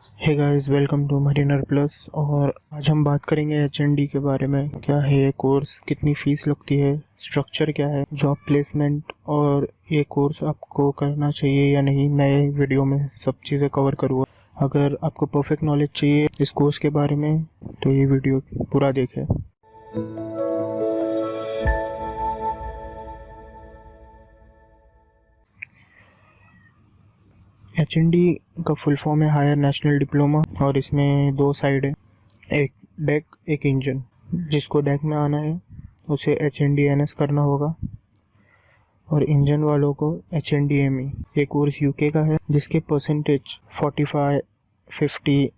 Hey guys, welcome to Mariner Plus. और आज हम बात करेंगे एचएनडी के बारे में। क्या है ये कोर्स, कितनी फ़ीस लगती है, स्ट्रक्चर क्या है, जॉब प्लेसमेंट, और ये कोर्स आपको करना चाहिए या नहीं। मैं वीडियो में सब चीज़ें कवर करूँगा। अगर आपको परफेक्ट नॉलेज चाहिए इस कोर्स के बारे में तो ये वीडियो पूरा देखें। एचएनडी का फुल फॉर्म है हायर नेशनल डिप्लोमा, और इसमें दो साइड है, एक डेक एक इंजन। जिसको डेक में आना है उसे HND-NS करना होगा, और इंजन वालों को HND-ME। ये कोर्स यूके का है, जिसके परसेंटेज 45, 50,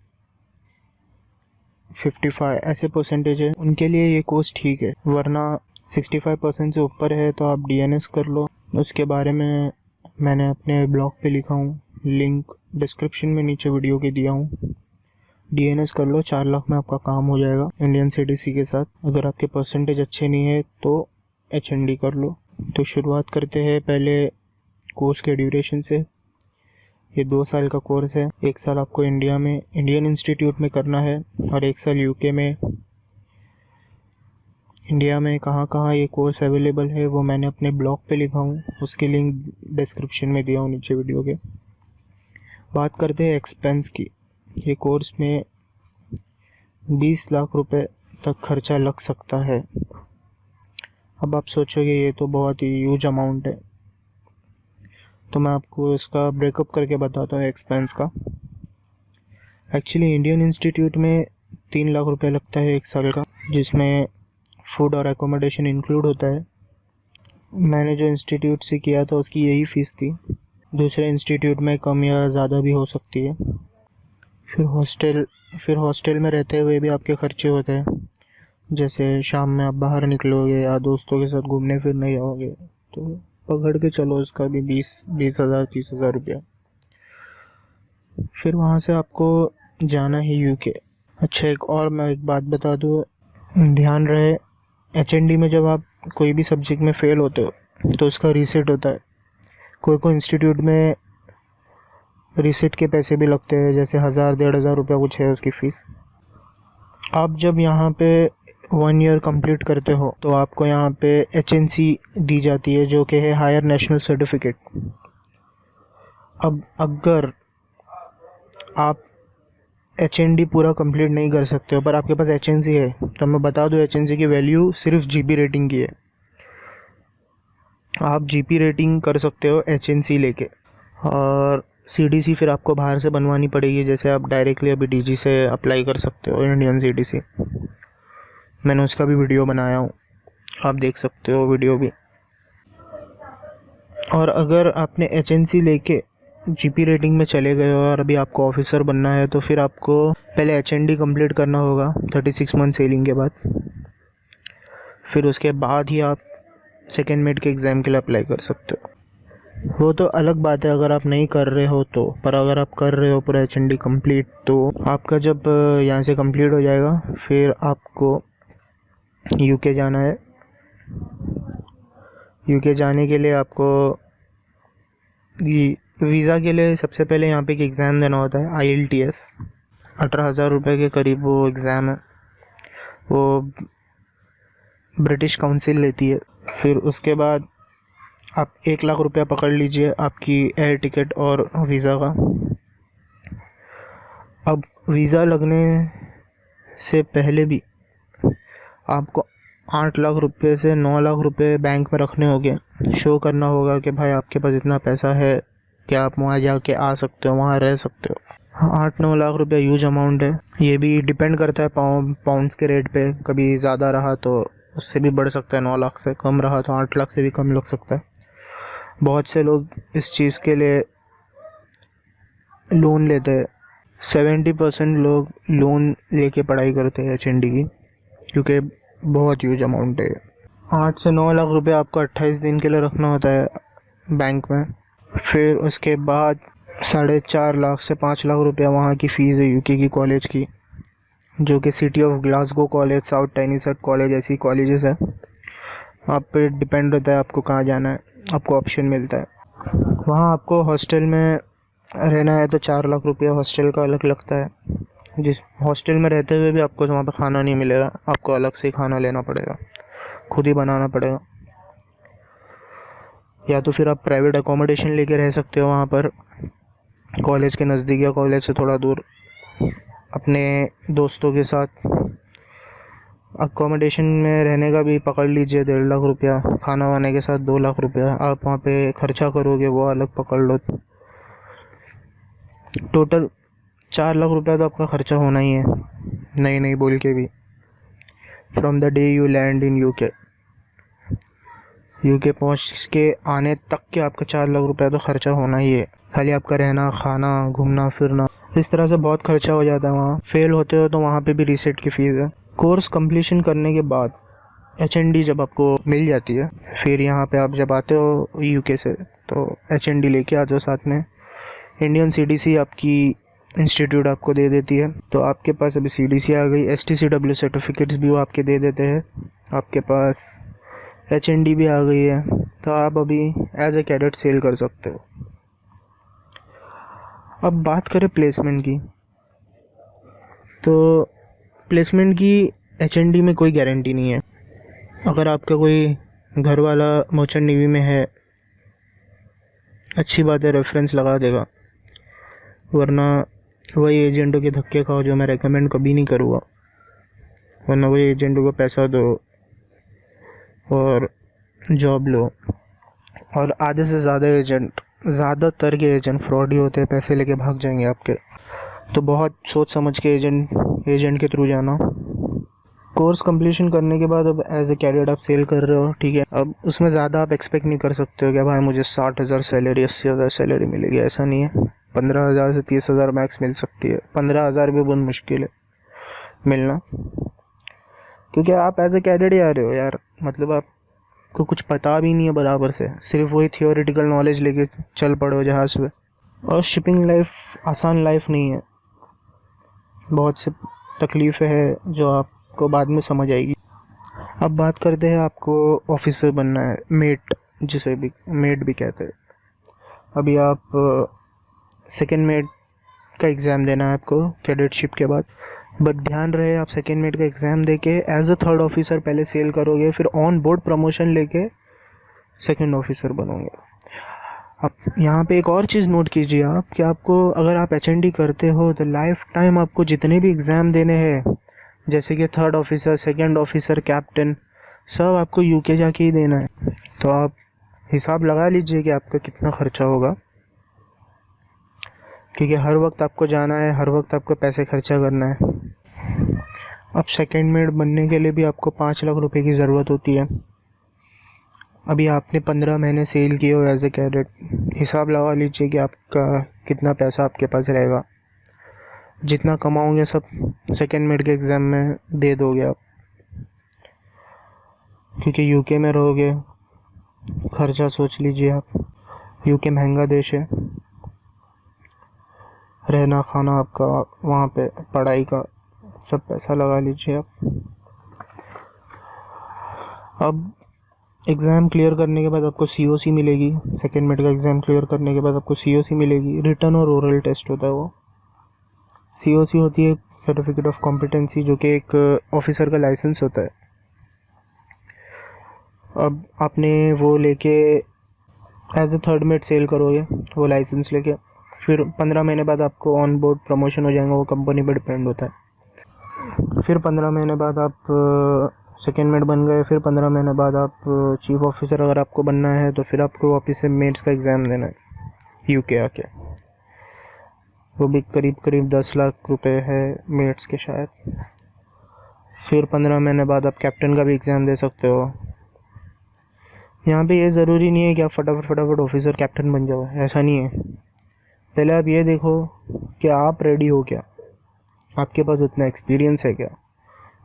55 ऐसे परसेंटेज है। उनके लिए ये कोर्स ठीक है, वरना 65% से ऊपर है तो आप DNS कर लो। उसके बारे में मैंने अपने ब्लॉग पे लिखा हूँ, लिंक डिस्क्रिप्शन में नीचे वीडियो के दिया हूँ। DNS कर लो, 4 लाख में आपका काम हो जाएगा इंडियन CDC के साथ। अगर आपके परसेंटेज अच्छे नहीं है तो HND कर लो। तो शुरुआत करते हैं पहले कोर्स के ड्यूरेशन से। ये 2 साल का कोर्स है। 1 साल आपको इंडिया में इंडियन इंस्टीट्यूट में करना है, और 1 साल यूके में। इंडिया में कहाँ कहाँ ये कोर्स अवेलेबल है वो मैंने अपने ब्लॉग पे लिखा हूँ, उसकी लिंक डिस्क्रिप्शन में दिया हूँ नीचे वीडियो के। बात करते हैं एक्सपेंस की। ये कोर्स में 20 लाख रुपए तक खर्चा लग सकता है। अब आप सोचोगे ये तो बहुत ही ह्यूज अमाउंट है, तो मैं आपको इसका ब्रेकअप करके बताता हूँ एक्सपेंस का। एक्चुअली इंडियन इंस्टीट्यूट में 3 लाख रुपए लगता है 1 साल का, जिसमें फूड और एकोमोडेशन इंक्लूड होता है। मैंने जो इंस्टीट्यूट से किया था उसकी यही फ़ीस थी। दूसरे इंस्टीट्यूट में कम या ज़्यादा भी हो सकती है। फिर हॉस्टल में रहते हुए भी आपके खर्चे होते हैं, जैसे शाम में आप बाहर निकलोगे या दोस्तों के साथ घूमने फिरने जाओगे तो पकड़ के चलो उसका भी 20,000 30,000 रुपया। फिर वहाँ से आपको जाना है यूके। अच्छा, मैं एक बात बता दूँ, ध्यान रहे, HND में जब आप कोई भी सब्जेक्ट में फ़ेल होते हो तो उसका रीसेट होता है। कोई इंस्टीट्यूट में रीसेट के पैसे भी लगते हैं, जैसे 1,000-1,500 रुपया कुछ है उसकी फ़ीस। आप जब यहाँ पे 1 ईयर कंप्लीट करते हो तो आपको यहाँ पे HNC दी जाती है, जो कि है हायर नेशनल सर्टिफिकेट। अब अगर आप HND पूरा कंप्लीट नहीं कर सकते हो पर आपके पास HNC है, तो मैं बता दूँ HNC की वैल्यू सिर्फ GP रेटिंग की है। आप GP रेटिंग कर सकते हो HNC लेके, और CDC फिर आपको बाहर से बनवानी पड़ेगी। जैसे आप डायरेक्टली अभी DG से अप्लाई कर सकते हो, इंडियन CDC। मैंने उसका भी वीडियो बनाया हूँ, आप देख सकते हो वीडियो भी। और अगर आपने HNC लेके GP रेटिंग में चले गए और अभी आपको ऑफिसर बनना है तो फिर आपको पहले HND कंप्लीट करना होगा 36 मंथ सेलिंग के बाद। फिर उसके बाद ही आप सेकेंड मेड के एग्ज़ाम के लिए अप्लाई कर सकते हो। वो तो अलग बात है अगर आप नहीं कर रहे हो तो, पर अगर आप कर रहे हो पूरा HND कंप्लीट, तो आपका जब यहाँ से कंप्लीट हो जाएगा फिर आपको यूके जाना है। यूके जाने के लिए आपको वीज़ा के लिए सबसे पहले यहाँ पे एक एग्ज़ाम देना होता है, IELTS। 18,000 रुपये के करीब वो एग्ज़ाम है, वो ब्रिटिश काउंसिल लेती है। फिर उसके बाद आप 1 लाख रुपया पकड़ लीजिए आपकी एयर टिकट और वीज़ा का। अब वीज़ा लगने से पहले भी आपको 8 लाख रुपये से 9 लाख रुपये बैंक में रखने होंगे। शो करना होगा कि भाई आपके पास इतना पैसा है कि आप वहाँ जाके आ सकते हो, वहाँ रह सकते हो। 8-9 लाख रुपये ह्यूज अमाउंट है। ये भी डिपेंड करता है पाउंड्स के रेट पे, कभी ज़्यादा रहा तो उससे भी बढ़ सकता है, 9 लाख से कम रहा तो 8 लाख से भी कम लग सकता है। बहुत से लोग इस चीज़ के लिए लोन लेते हैं। 70% लोग लोन लेके पढ़ाई करते हैं HND की, क्योंकि बहुत ह्यूज अमाउंट है। 8 से 9 लाख रुपए आपको 28 दिन के लिए रखना होता है बैंक में। फिर उसके बाद 4.5 लाख से 5 लाख रुपया वहाँ की फ़ीस है यूके की कॉलेज की, जो कि city of Glasgow college, south Tyneside college, ऐसी कॉलेजेस है। आप पे डिपेंड होता है आपको कहाँ जाना है, आपको ऑप्शन मिलता है। वहाँ आपको हॉस्टल में रहना है तो 4 लाख रुपया हॉस्टल का अलग लगता है। जिस हॉस्टल में रहते हुए भी आपको वहाँ पे खाना नहीं मिलेगा, आपको अलग से खाना लेना पड़ेगा, खुद ही बनाना पड़ेगा। या तो फिर आप प्राइवेट अकोमोडेशन लेके रह सकते हो वहाँ पर, कॉलेज के नज़दीक या कॉलेज से थोड़ा दूर, अपने दोस्तों के साथ। अकोमोडेशन में रहने का भी पकड़ लीजिए 1.5 लाख रुपया, खाना वाने के साथ 2 लाख रुपया आप वहाँ पे खर्चा करोगे, वो अलग पकड़ लो। टोटल 4 लाख रुपया तो आपका खर्चा होना ही है, नहीं बोल के भी। From the day you land in UK पहुँच के आने तक के आपका 4 लाख रुपया तो खर्चा होना ही है। खाली आपका रहना, खाना, घूमना फिरना, इस तरह से बहुत खर्चा हो जाता है वहाँ। फेल होते हो तो वहाँ पे भी रीसेट की फ़ीस है। कोर्स कंप्लीशन करने के बाद HND जब आपको मिल जाती है, फिर यहाँ पे आप जब आते हो यूके से तो HND लेके आते हो साथ में। इंडियन CDC आपकी इंस्टीट्यूट आपको दे देती है, तो आपके पास अभी CDC आ गई। STCW सर्टिफिकेट्स भी वो आपके दे देते हैं, आपके पास HND भी आ गई है, तो आप अभी एज ए कैडेट सेल कर सकते हो। अब बात करें प्लेसमेंट की, तो प्लेसमेंट की HND में कोई गारंटी नहीं है। अगर आपका कोई घर वाला मर्चेंट नेवी में है, अच्छी बात है, रेफरेंस लगा देगा, वरना वही एजेंटों के धक्के खाओ, जो मैं रेकमेंड कभी नहीं करूँगा। वरना वही एजेंटों को पैसा दो और जॉब लो। और आधे से ज़्यादातर के एजेंट फ्रॉड ही होते हैं, पैसे लेके भाग जाएंगे आपके। तो बहुत सोच समझ के एजेंट के थ्रू जाना। कोर्स कंप्लीशन करने के बाद अब एज ए कैडेट आप सेल कर रहे हो, ठीक है। अब उसमें ज़्यादा आप एक्सपेक्ट नहीं कर सकते हो कि भाई मुझे 60,000 सैलरी, 80,000 सैलरी मिलेगी, ऐसा नहीं है। 15,000 से 30,000 मैक्स मिल सकती है। 15,000 भी बहुत मुश्किल है मिलना, क्योंकि आप एज ए कैडेट ही आ रहे हो यार। मतलब आपको कुछ पता भी नहीं है बराबर से, सिर्फ वही थियोरेटिकल नॉलेज लेके चल पड़े हो जहाज़ पे। और शिपिंग लाइफ आसान लाइफ नहीं है, बहुत सी तकलीफ़ें हैं जो आपको बाद में समझ आएगी। अब बात करते हैं, आपको ऑफिसर बनना है, मेट, जिसे भी मेट भी कहते हैं। अभी आप सेकेंड मेट का एग्ज़ाम देना है आपको कैडेटशिप के बाद। बट ध्यान रहे, आप सेकेंड मेट का एग्ज़ाम देके एज अ थर्ड ऑफिसर पहले सेल करोगे, फिर ऑन बोर्ड प्रमोशन लेके सेकेंड ऑफिसर बनोगे। अब यहाँ पे एक और चीज़ नोट कीजिए आप, कि आपको अगर आप HND करते हो तो लाइफ टाइम आपको जितने भी एग्ज़ाम देने हैं, जैसे कि third officer, second officer, captain, सब आपको यूके जाके ही देना है। तो आप हिसाब लगा लीजिए कि आपका कितना ख़र्चा होगा, क्योंकि हर वक्त आपको जाना है, हर वक्त आपको पैसे खर्चा करना है। अब सेकेंड मेट बनने के लिए भी आपको 5 लाख रुपए की ज़रूरत होती है। अभी आपने 15 महीने सेल किए हो एज ए कैडेट, हिसाब लगा लीजिए कि आपका कितना पैसा आपके पास रहेगा। जितना कमाओगे सब सेकेंड मेट के एग्ज़ाम में दे दोगे आप, क्योंकि यूके में रहोगे। खर्चा सोच लीजिए आप, यूके महंगा देश है, रहना खाना आपका वहाँ पे, पढ़ाई का सब पैसा लगा लीजिए आप। अब एग्ज़ाम क्लियर करने के बाद आपको COC मिलेगी। सेकेंड मेट का एग्ज़ाम क्लियर करने के बाद आपको COC मिलेगी। रिटन और ओरल टेस्ट होता है वो। COC होती है सर्टिफिकेट ऑफ कॉम्पिटेंसी, जो कि एक ऑफिसर का लाइसेंस होता है। अब आपने वो लेके as a third mate sail करोगे वो लाइसेंस लेके, फिर 15 महीने बाद आपको ऑन बोर्ड प्रमोशन हो जाएगा, वो कंपनी पर डिपेंड होता है। फिर 15 महीने बाद आप सेकेंड मेट बन गए, फिर 15 महीने बाद आप चीफ़ ऑफिसर अगर आपको बनना है तो फिर आपको वापस से मेट्स का एग्ज़ाम देना है यूके आके। वो भी करीब 10 लाख रुपए है मेट्स के शायद। फिर 15 महीने बाद आप कैप्टन का भी एग्ज़ाम दे सकते हो। यहाँ पे ये ज़रूरी नहीं है कि आप फटाफट ऑफिसर कैप्टन बन जाओ, ऐसा नहीं है। पहले आप ये देखो कि आप रेडी हो क्या, आपके पास उतना एक्सपीरियंस है क्या,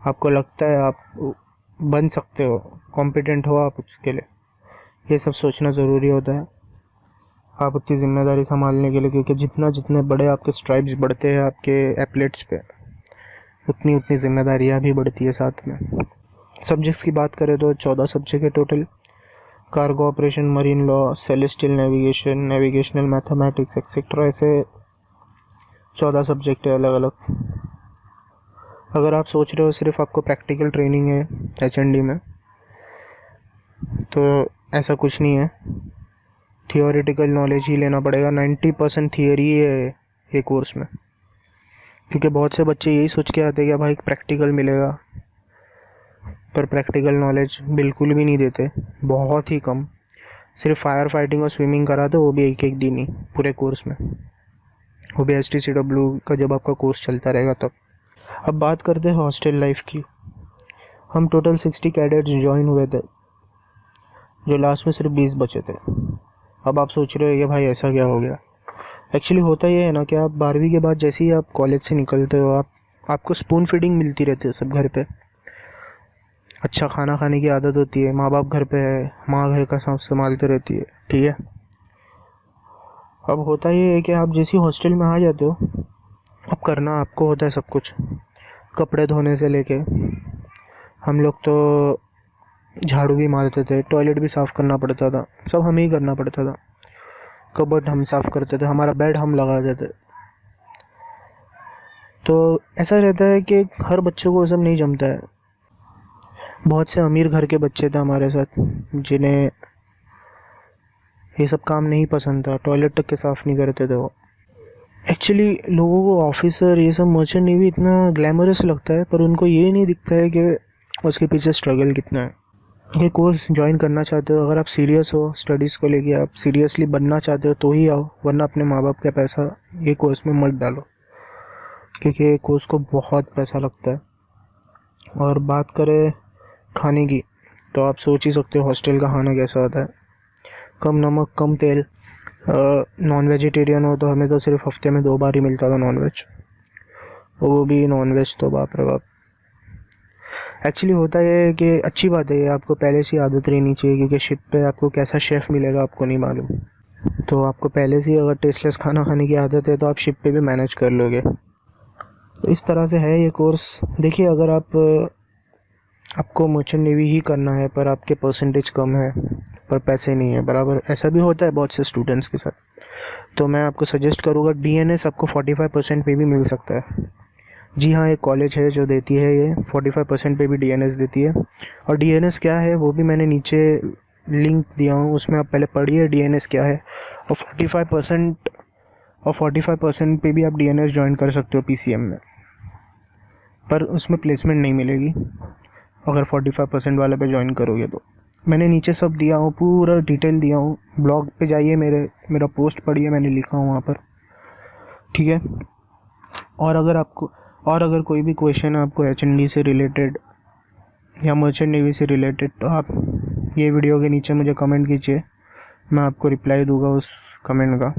आपको लगता है आप बन सकते हो, कॉम्पिटेंट हो आप उसके लिए। ये सब सोचना ज़रूरी होता है आप उतनी ज़िम्मेदारी संभालने के लिए, क्योंकि जितने बड़े आपके स्ट्राइप्स बढ़ते हैं आपके एप्लेट्स पे, उतनी ज़िम्मेदारियाँ भी बढ़ती है साथ में। सब्जेक्ट्स की बात करें तो 14 सब्जेक्ट है total. Cargo operation, marine law, celestial navigation, navigational mathematics etcetera, ऐसे 14 सब्जेक्ट है अलग अलग। अगर आप सोच रहे हो सिर्फ आपको प्रैक्टिकल ट्रेनिंग है HND में, तो ऐसा कुछ नहीं है। थियोरेटिकल नॉलेज ही लेना पड़ेगा। 90% थियरी है ये कोर्स में, क्योंकि बहुत से बच्चे यही सोच के आते हैं कि भाई प्रैक्टिकल मिलेगा, पर प्रैक्टिकल नॉलेज बिल्कुल भी नहीं देते, बहुत ही कम। सिर्फ फायर फाइटिंग और स्विमिंग करा दो, वो भी एक दिन ही पूरे कोर्स में, वो भी STCW का जब आपका कोर्स चलता रहेगा तब। अब बात करते हैं हॉस्टल लाइफ की। हम टोटल 60 कैडेट्स ज्वाइन हुए थे, जो लास्ट में सिर्फ 20 बचे थे। अब आप सोच रहे हो कि भाई ऐसा क्या हो गया। एक्चुअली होता ये है ना कि आप 12वीं के बाद जैसे ही आप कॉलेज से निकलते हो, आपको स्पून फीडिंग मिलती रहती है सब घर पे। अच्छा खाना खाने की आदत होती है, माँ बाप घर पे है, माँ घर का सब संभालते रहती है, ठीक है। अब होता ये है कि आप जैसे हॉस्टल में आ जाते हो, अब करना आपको होता है सब कुछ, कपड़े धोने से लेके, हम लोग तो झाड़ू भी मारते थे, टॉयलेट भी साफ़ करना पड़ता था, सब हमें ही करना पड़ता था। कबर्ड हम साफ़ करते थे, हमारा बेड हम लगाते थे। तो ऐसा रहता है कि हर बच्चे को सब नहीं जमता है। बहुत से अमीर घर के बच्चे थे हमारे साथ, जिन्हें ये सब काम नहीं पसंद था, टॉयलेट तक के साफ़ नहीं करते थे वो। एक्चुअली लोगों को ऑफिसर ये सब मर्चेंट नेवी इतना ग्लैमरस लगता है, पर उनको ये नहीं दिखता है कि उसके पीछे स्ट्रगल कितना है। ये कोर्स ज्वाइन करना चाहते हो, अगर आप सीरियस हो स्टडीज़ को लेके, आप सीरियसली बनना चाहते हो तो ही आओ, वरना अपने माँ बाप का पैसा ये कोर्स में मत डालो, क्योंकि ये कोर्स को बहुत पैसा लगता है। और बात करें खाने की, तो आप सोच ही सकते हो हॉस्टल का खाना कैसा होता है। कम नमक, कम तेल। नॉन वेजिटेरियन हो तो हमें तो सिर्फ हफ्ते में 2 बार ही मिलता था नॉन वेज, वो भी नॉन वेज तो बाप रे बाप। एक्चुअली होता ये है कि अच्छी बात है, ये आपको पहले से आदत रहनी चाहिए, क्योंकि शिप पे आपको कैसा शेफ़ मिलेगा आपको नहीं मालूम। तो आपको पहले से अगर टेस्टलेस खाना खाने की आदत है तो आप शिप पे भी मैनेज कर लोगे। तो इस तरह से है ये कोर्स। देखिए, अगर आपको मर्चेंट नेवी ही करना है, पर आपके परसेंटेज कम है, पर पैसे नहीं है बराबर, ऐसा भी होता है बहुत से स्टूडेंट्स के साथ, तो मैं आपको सजेस्ट करूँगा DNS आपको 45% पे भी मिल सकता है। जी हाँ, एक कॉलेज है जो देती है ये 45% पे भी DNS देती है। और DNS क्या है वो भी मैंने नीचे लिंक दिया हूँ, उसमें आप पहले पढ़िए DNS क्या है। और 45% पे भी आप DNS ज्वाइन कर सकते हो PCM में, पर उसमें प्लेसमेंट नहीं मिलेगी अगर 45% वाले पे ज्वाइन करोगे तो। मैंने नीचे सब दिया हूँ, पूरा डिटेल दिया हूँ, ब्लॉग पे जाइए, मेरा पोस्ट पढ़िए, मैंने लिखा हूँ वहाँ पर, ठीक है। और अगर कोई भी क्वेश्चन है आपको HND से रिलेटेड या मर्चेंट नेवी से रिलेटेड, तो आप ये वीडियो के नीचे मुझे कमेंट कीजिए, मैं आपको रिप्लाई दूंगा उस कमेंट का।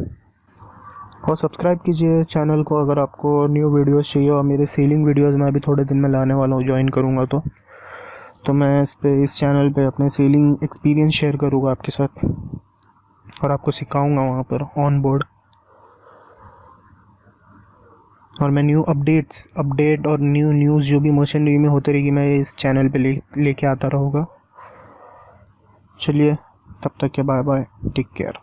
और सब्सक्राइब कीजिए चैनल को अगर आपको न्यू वीडियोस चाहिए। और मेरे सेलिंग वीडियोस मैं अभी थोड़े दिन में लाने वाला हूँ, ज्वाइन करूँगा तो मैं इस चैनल पे अपने सेलिंग एक्सपीरियंस शेयर करूँगा आपके साथ, और आपको सिखाऊंगा वहाँ पर ऑन बोर्ड। और मैं न्यू अपडेट और न्यू न्यूज़ जो भी मर्चेंट नेवी में होती रहेगी, मैं इस चैनल पे लेके आता रहूँगा। चलिए, तब तक के बाय बाय, टेक केयर।